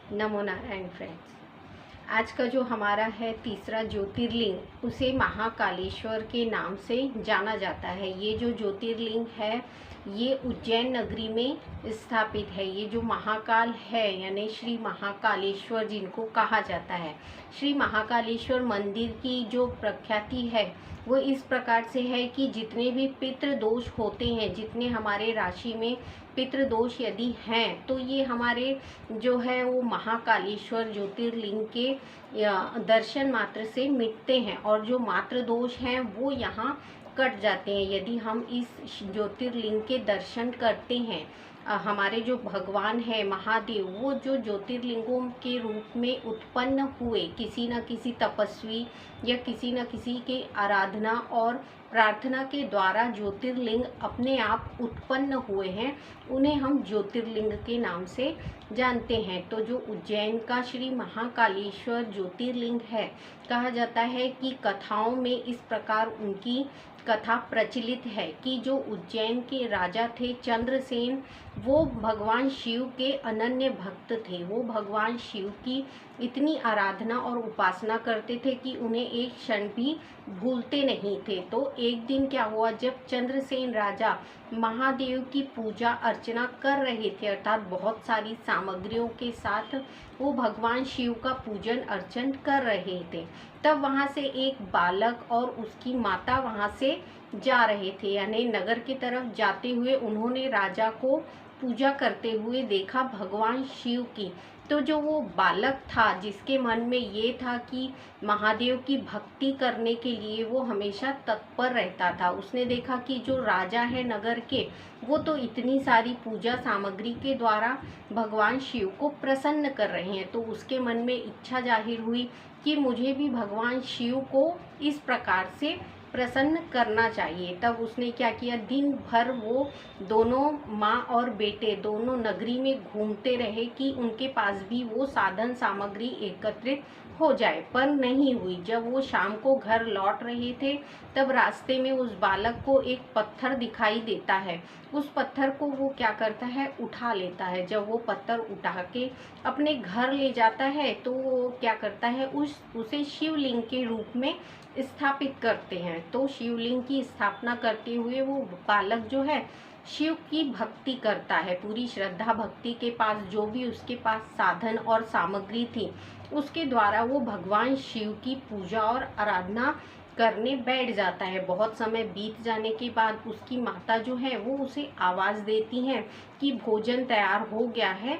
नमो Narayan friends. आज का जो हमारा है तीसरा ज्योतिर्लिंग, उसे महाकालेश्वर के नाम से जाना जाता है। ये जो ज्योतिर्लिंग है ये उज्जैन नगरी में स्थापित है। ये जो महाकाल है यानी श्री महाकालेश्वर जिनको कहा जाता है, श्री महाकालेश्वर मंदिर की जो प्रख्याति है वो इस प्रकार से है कि जितने भी पितृदोष होते हैं, जितने हमारे राशि में पितृदोष यदि हैं, तो ये हमारे जो है वो महाकालेश्वर ज्योतिर्लिंग के दर्शन मात्र से मिटते हैं और जो मात्र दोष हैं वो यहाँ कट जाते हैं यदि हम इस ज्योतिर्लिंग के दर्शन करते हैं। हमारे जो भगवान है महादेव, वो जो ज्योतिर्लिंगों के रूप में उत्पन्न हुए, किसी न किसी तपस्वी या किसी न किसी के आराधना और प्रार्थना के द्वारा ज्योतिर्लिंग अपने आप उत्पन्न हुए हैं, उन्हें हम ज्योतिर्लिंग के नाम से जानते हैं। तो जो उज्जैन का श्री महाकालेश्वर ज्योतिर्लिंग है, कहा जाता है कि कथाओं में इस प्रकार उनकी कथा प्रचलित है कि जो उज्जैन के राजा थे चंद्रसेन, वो भगवान शिव के अनन्य भक्त थे। वो भगवान शिव की इतनी आराधना और उपासना करते थे कि उन्हें एक क्षण भी भूलते नहीं थे। तो एक दिन क्या हुआ, जब चंद्रसेन राजा महादेव की पूजा अर्चना कर रहे थे, अर्थात बहुत सारी सामग्रियों के साथ वो भगवान शिव का पूजन अर्चन कर रहे थे, तब वहाँ से एक बालक और उसकी माता वहाँ से जा रहे थे, यानी नगर की तरफ जाते हुए उन्होंने राजा को पूजा करते हुए देखा भगवान शिव की। तो जो वो बालक था जिसके मन में ये था कि महादेव की भक्ति करने के लिए वो हमेशा तत्पर रहता था, उसने देखा कि जो राजा है नगर के, वो तो इतनी सारी पूजा सामग्री के द्वारा भगवान शिव को प्रसन्न कर रहे हैं, तो उसके मन में इच्छा जाहिर हुई कि मुझे भी भगवान शिव को इस प्रकार से प्रसन्न करना चाहिए। तब उसने क्या किया, दिन भर वो दोनों माँ और बेटे दोनों नगरी में घूमते रहे कि उनके पास भी वो साधन सामग्री एकत्रित हो जाए, पर नहीं हुई। जब वो शाम को घर लौट रहे थे, तब रास्ते में उस बालक को एक पत्थर दिखाई देता है। उस पत्थर को वो क्या करता है, उठा लेता है। जब वो पत्थर उठा के अपने घर ले जाता है, तो वो क्या करता है, उसे शिवलिंग के रूप में स्थापित करते हैं। तो शिवलिंग की स्थापना करते हुए वो बालक जो है शिव की भक्ति करता है, पूरी श्रद्धा भक्ति के पास जो भी उसके पास साधन और सामग्री थी, उसके द्वारा वो भगवान शिव की पूजा और आराधना करने बैठ जाता है। बहुत समय बीत जाने के बाद उसकी माता जो है वो उसे आवाज़ देती हैं कि भोजन तैयार हो गया है,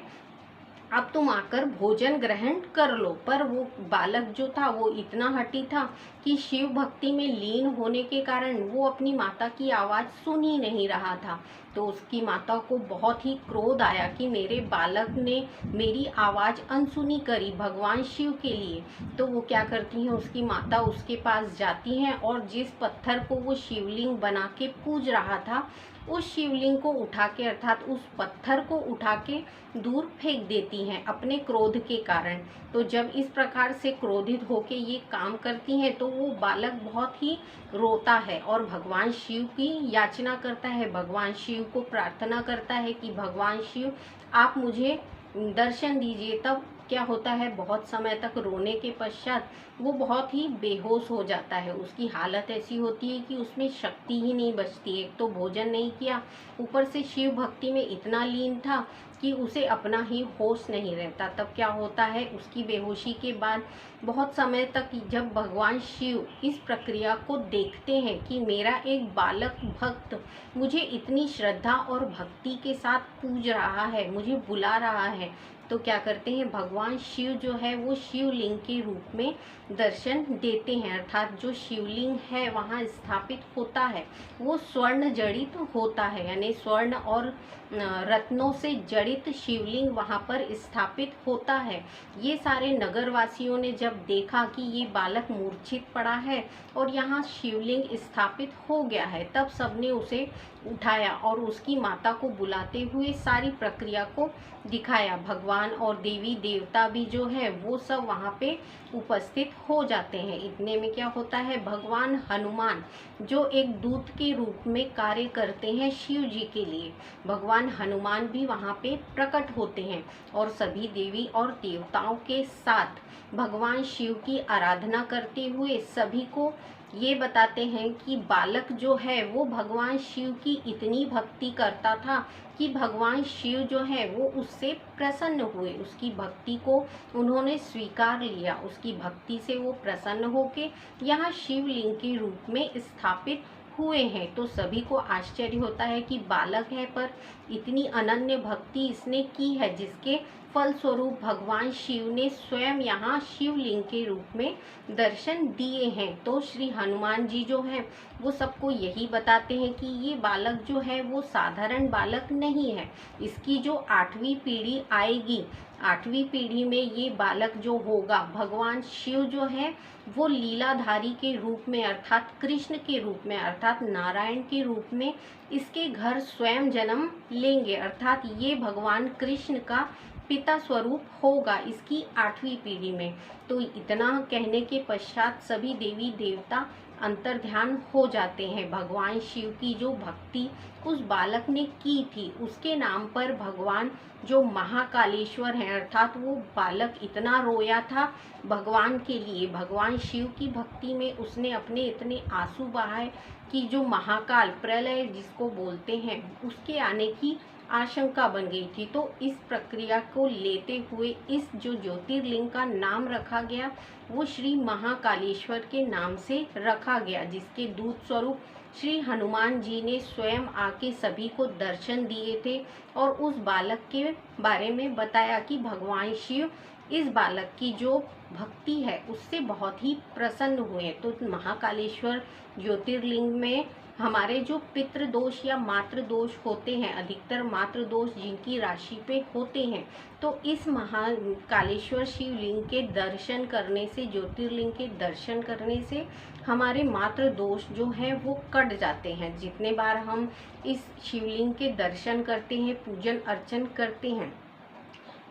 अब तुम आकर भोजन ग्रहण कर लो। पर वो बालक जो था वो इतना हठी था कि शिव भक्ति में लीन होने के कारण वो अपनी माता की आवाज़ सुन ही नहीं रहा था। तो उसकी माता को बहुत ही क्रोध आया कि मेरे बालक ने मेरी आवाज़ अनसुनी करी भगवान शिव के लिए। तो वो क्या करती हैं, उसकी माता उसके पास जाती हैं और जिस पत्थर को वो शिवलिंग बना के पूज रहा था, उस शिवलिंग को उठा के, अर्थात उस पत्थर को उठा के दूर फेंक देती हैं अपने क्रोध के कारण। तो जब इस प्रकार से क्रोधित होके ये काम करती हैं, तो वो बालक बहुत ही रोता है और भगवान शिव की याचना करता है, भगवान शिव को प्रार्थना करता है कि भगवान शिव आप मुझे दर्शन दीजिए। तब क्या होता है, बहुत समय तक रोने के पश्चात वो बहुत ही बेहोश हो जाता है। उसकी हालत ऐसी होती है कि उसमें शक्ति ही नहीं बचती। एक तो भोजन नहीं किया, ऊपर से शिव भक्ति में इतना लीन था कि उसे अपना ही होश नहीं रहता। तब क्या होता है, उसकी बेहोशी के बाद बहुत समय तक जब भगवान शिव इस प्रक्रिया को देखते हैं कि मेरा एक बालक भक्त मुझे इतनी श्रद्धा और भक्ति के साथ पूज रहा है, मुझे बुला रहा है, तो क्या करते हैं, भगवान शिव जो है वो शिवलिंग के रूप में दर्शन देते हैं। अर्थात जो शिवलिंग है वहाँ स्थापित होता है वो स्वर्ण जड़ित होता है, यानी स्वर्ण और रत्नों से जड़ित शिवलिंग वहाँ पर स्थापित होता है। ये सारे नगरवासियों ने जब देखा कि ये बालक मूर्छित पड़ा है और यहाँ शिवलिंग स्थापित हो गया है, तब सबने उसे उठाया और उसकी माता को बुलाते हुए सारी प्रक्रिया को दिखाया। भगवान और देवी देवता भी जो है वो सब वहाँ पे उपस्थित हो जाते हैं। इतने में क्या होता है, भगवान हनुमान जो एक दूत के रूप में कार्य करते हैं शिव जी के लिए, भगवान हनुमान भी वहाँ पे प्रकट होते हैं और सभी देवी और देवताओं के साथ भगवान शिव की आराधना करते हुए सभी को ये बताते हैं कि बालक जो है वो भगवान शिव की इतनी भक्ति करता था कि भगवान शिव जो है वो उससे प्रसन्न हुए, उसकी भक्ति को उन्होंने स्वीकार लिया, उसकी भक्ति से वो प्रसन्न होके यहाँ शिवलिंग के रूप में स्थापित हुए हैं। तो सभी को आश्चर्य होता है कि बालक है पर इतनी अनन्य भक्ति इसने की है, जिसके फलस्वरूप भगवान शिव ने स्वयं यहाँ शिवलिंग के रूप में दर्शन दिए हैं। तो श्री हनुमान जी जो हैं वो सबको यही बताते हैं कि ये बालक जो है वो साधारण बालक नहीं है, इसकी जो 8वीं पीढ़ी आएगी, 8वीं पीढ़ी में ये बालक जो होगा, भगवान शिव जो है वो लीलाधारी के रूप में अर्थात कृष्ण के रूप में अर्थात नारायण के रूप में इसके घर स्वयं जन्म लेंगे, अर्थात ये भगवान कृष्ण का पिता स्वरूप होगा इसकी 8वीं पीढ़ी में। तो इतना कहने के पश्चात सभी देवी देवता अंतर्ध्यान हो जाते हैं। भगवान शिव की जो भक्ति उस बालक ने की थी उसके नाम पर भगवान जो महाकालेश्वर हैं, अर्थात वो बालक इतना रोया था भगवान के लिए, भगवान शिव की भक्ति में उसने अपने इतने आंसू बहाए कि जो महाकाल प्रलय जिसको बोलते हैं उसके आने की आशंका बन गई थी। तो इस प्रक्रिया को लेते हुए इस जो ज्योतिर्लिंग का नाम रखा गया वो श्री महाकालेश्वर के नाम से रखा गया, जिसके दूत स्वरूप श्री हनुमान जी ने स्वयं आके सभी को दर्शन दिए थे और उस बालक के बारे में बताया कि भगवान शिव इस बालक की जो भक्ति है उससे बहुत ही प्रसन्न हुए। तो महाकालेश्वर ज्योतिर्लिंग में हमारे जो पितृ दोष या मातृ दोष होते हैं, अधिकतर मातृ दोष जिनकी राशि पे होते हैं, तो इस महाकालेश्वर शिवलिंग के दर्शन करने से, ज्योतिर्लिंग के दर्शन करने से हमारे मातृ दोष जो हैं वो कट जाते हैं। जितने बार हम इस शिवलिंग के दर्शन करते हैं, पूजन अर्चन करते हैं,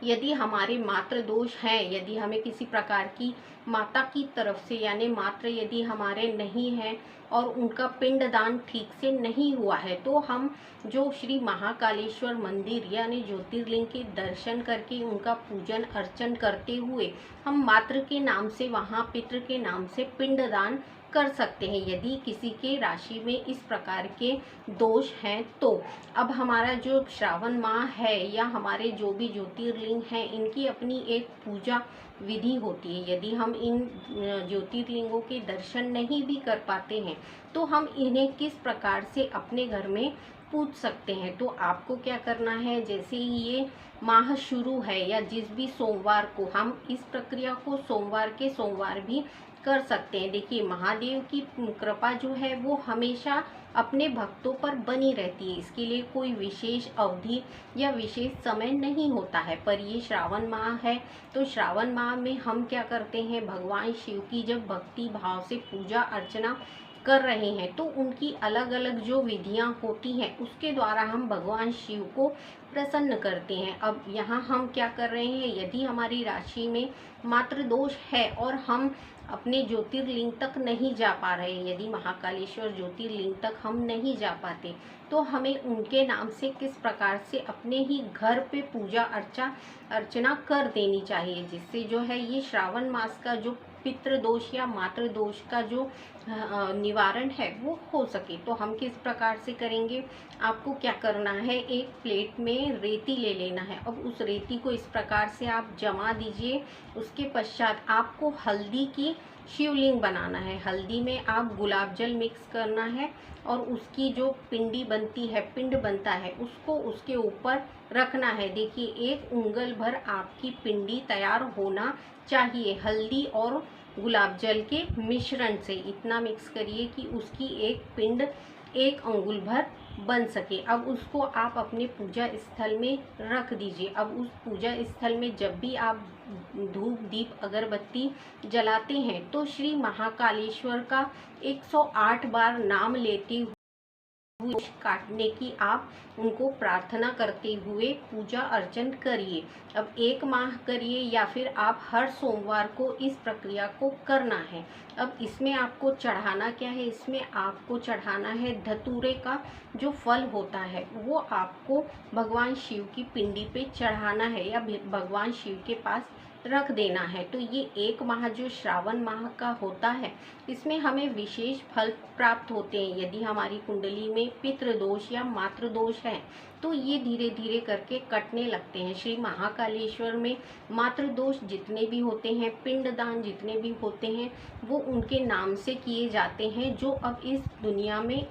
यदि हमारे मातृ दोष हैं, यदि हमें किसी प्रकार की माता की तरफ से यानी मातृ यदि हमारे नहीं हैं और उनका पिंडदान ठीक से नहीं हुआ है, तो हम जो श्री महाकालेश्वर मंदिर यानी ज्योतिर्लिंग के दर्शन करके उनका पूजन अर्चन करते हुए हम मातृ के नाम से वहाँ पितृ के नाम से पिंडदान कर सकते हैं यदि किसी के राशि में इस प्रकार के दोष हैं। तो अब हमारा जो श्रावण माह है या हमारे जो भी ज्योतिर्लिंग हैं इनकी अपनी एक पूजा विधि होती है। यदि हम इन ज्योतिर्लिंगों के दर्शन नहीं भी कर पाते हैं तो हम इन्हें किस प्रकार से अपने घर में पूछ सकते हैं। तो आपको क्या करना है, जैसे ही ये माह शुरू है या जिस भी सोमवार को, हम इस प्रक्रिया को सोमवार के सोमवार भी कर सकते हैं। देखिए महादेव की कृपा जो है वो हमेशा अपने भक्तों पर बनी रहती है, इसके लिए कोई विशेष अवधि या विशेष समय नहीं होता है। पर ये श्रावण माह है तो श्रावण माह में हम क्या करते हैं, भगवान शिव की जब भक्ति भाव से पूजा अर्चना कर रहे हैं तो उनकी अलग अलग जो विधियां होती हैं उसके द्वारा हम भगवान शिव को प्रसन्न करते हैं। अब यहाँ हम क्या कर रहे हैं, यदि हमारी राशि में मातृ दोष है और हम अपने ज्योतिर्लिंग तक नहीं जा पा रहे, यदि महाकालेश्वर ज्योतिर्लिंग तक हम नहीं जा पाते, तो हमें उनके नाम से किस प्रकार से अपने ही घर पे पूजा अर्चना कर देनी चाहिए, जिससे जो है ये श्रावण मास का जो पितृ दोष या मातृ दोष का जो निवारण है वो हो सके। तो हम किस प्रकार से करेंगे, आपको क्या करना है, एक प्लेट में रेती ले लेना है। अब उस रेती को इस प्रकार से आप जमा दीजिए। उसके पश्चात आपको हल्दी की शिवलिंग बनाना है। हल्दी में आप गुलाब जल मिक्स करना है और उसकी जो पिंडी बनती है, पिंड बनता है, उसको उसके ऊपर रखना है। देखिए 1 उंगल भर आपकी पिंडी तैयार होना चाहिए हल्दी और गुलाब जल के मिश्रण से। इतना मिक्स करिए कि उसकी एक पिंड 1 अंगुल भर बन सके। अब उसको आप अपने पूजा स्थल में रख दीजिए। अब उस पूजा स्थल में जब भी आप धूप दीप अगरबत्ती जलाते हैं तो श्री महाकालेश्वर का 108 बार नाम लेते काटने की आप उनको प्रार्थना करते हुए पूजा अर्चन करिए। अब 1 माह करिए या फिर आप हर सोमवार को इस प्रक्रिया को करना है। अब इसमें आपको चढ़ाना क्या है, इसमें आपको चढ़ाना है धतूरे का जो फल होता है, वो आपको भगवान शिव की पिंडी पे चढ़ाना है या भगवान शिव के पास रख देना है। तो ये 1 माह जो श्रावण माह का होता है, इसमें हमें विशेष फल प्राप्त होते हैं। यदि हमारी कुंडली में पितृ दोष या मातृ दोष है तो ये धीरे धीरे करके कटने लगते हैं। श्री महाकालेश्वर में मातृ दोष जितने भी होते हैं, पिंडदान जितने भी होते हैं, वो उनके नाम से किए जाते हैं जो अब इस दुनिया में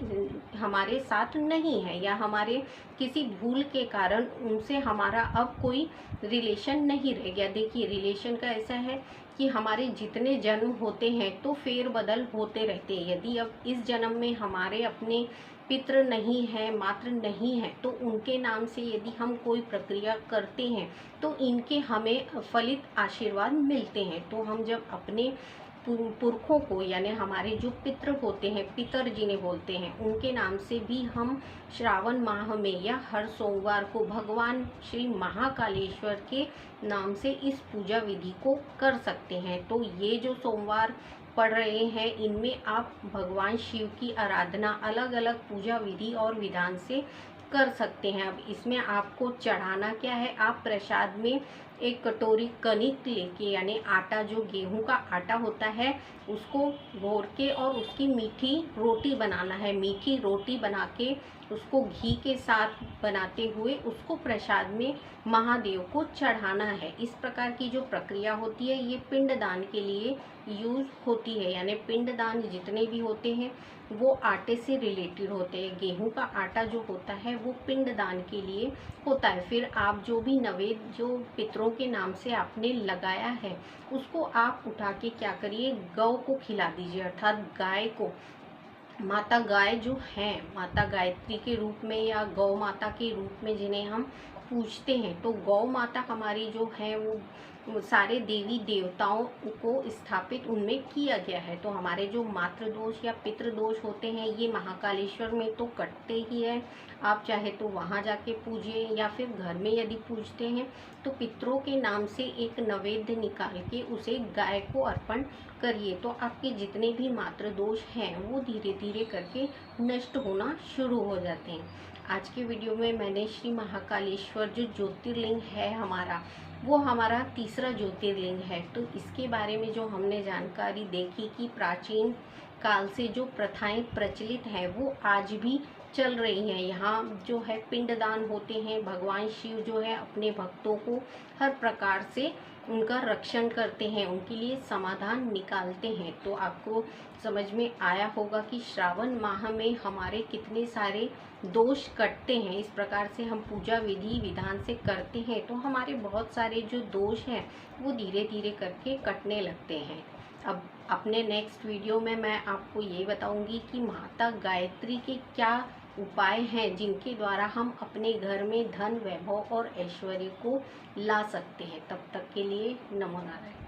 हमारे साथ नहीं है या हमारे किसी भूल के कारण उनसे हमारा अब कोई रिलेशन नहीं रह गया। देखिए, रिलेशन का ऐसा है कि हमारे जितने जन्म होते हैं तो फेरबदल होते रहते हैं। यदि अब इस जन्म में हमारे अपने पितृ नहीं है, मातृ नहीं है, तो उनके नाम से यदि हम कोई प्रक्रिया करते हैं तो इनके हमें फलित आशीर्वाद मिलते हैं। तो हम जब अपने पुरखों को यानी हमारे जो पितृ होते हैं, पितर जिन्हें बोलते हैं, उनके नाम से भी हम श्रावण माह में या हर सोमवार को भगवान श्री महाकालेश्वर के नाम से इस पूजा विधि को कर सकते हैं। तो ये जो सोमवार पढ़ रहे हैं, इनमें आप भगवान शिव की आराधना अलग अलग पूजा विधि और विधान से कर सकते हैं। अब इसमें आपको चढ़ाना क्या है, आप प्रसाद में 1 कटोरी कनिक लेके यानी आटा, जो गेहूं का आटा होता है, उसको घोर के और उसकी मीठी रोटी बनाना है। मीठी रोटी बना के उसको घी के साथ बनाते हुए उसको प्रसाद में महादेव को चढ़ाना है। इस प्रकार की जो प्रक्रिया होती है ये पिंडदान के लिए यूज होती है। यानी पिंडदान जितने भी होते हैं वो आटे से रिलेटेड होते हैं। गेहूं का आटा जो होता है वो पिंडदान के लिए होता है। फिर आप जो भी नवेद जो पितरों के नाम से आपने लगाया है उसको आप उठा के क्या करिए, गौ को खिला दीजिए। अर्थात गाय को, माता गाय जो है, माता गायत्री के रूप में या गौ माता के रूप में जिन्हें हम पूजते हैं, तो गौ माता हमारी जो है वो सारे देवी देवताओं को स्थापित उनमें किया गया है। तो हमारे जो मातृ दोष या पितृ दोष होते हैं ये महाकालेश्वर में तो कटते ही है। आप चाहे तो वहाँ जाके पूजिए या फिर घर में यदि पूजते हैं तो पितरों के नाम से एक नैवेद्य निकाल के उसे गाय को अर्पण करिए। तो आपके जितने भी मातृ दोष हैं वो धीरे धीरे करके नष्ट होना शुरू हो जाते हैं। आज के वीडियो में मैंने श्री महाकालेश्वर जो ज्योतिर्लिंग है हमारा, वो हमारा तीसरा ज्योतिर्लिंग है। तो इसके बारे में जो हमने जानकारी देखी कि प्राचीन काल से जो प्रथाएं प्रचलित हैं वो आज भी चल रही हैं। यहाँ जो है पिंडदान होते हैं, भगवान शिव जो है अपने भक्तों को हर प्रकार से उनका रक्षण करते हैं, उनके लिए समाधान निकालते हैं। तो आपको समझ में आया होगा कि श्रावण माह में हमारे कितने सारे दोष कटते हैं। इस प्रकार से हम पूजा विधि विधान से करते हैं तो हमारे बहुत सारे जो दोष हैं वो धीरे धीरे करके कटने लगते हैं। अब अपने नेक्स्ट वीडियो में मैं आपको ये बताऊंगी कि माता गायत्री के क्या उपाय हैं जिनके द्वारा हम अपने घर में धन, वैभव और ऐश्वर्य को ला सकते हैं। तब तक के लिए नमो नारायण।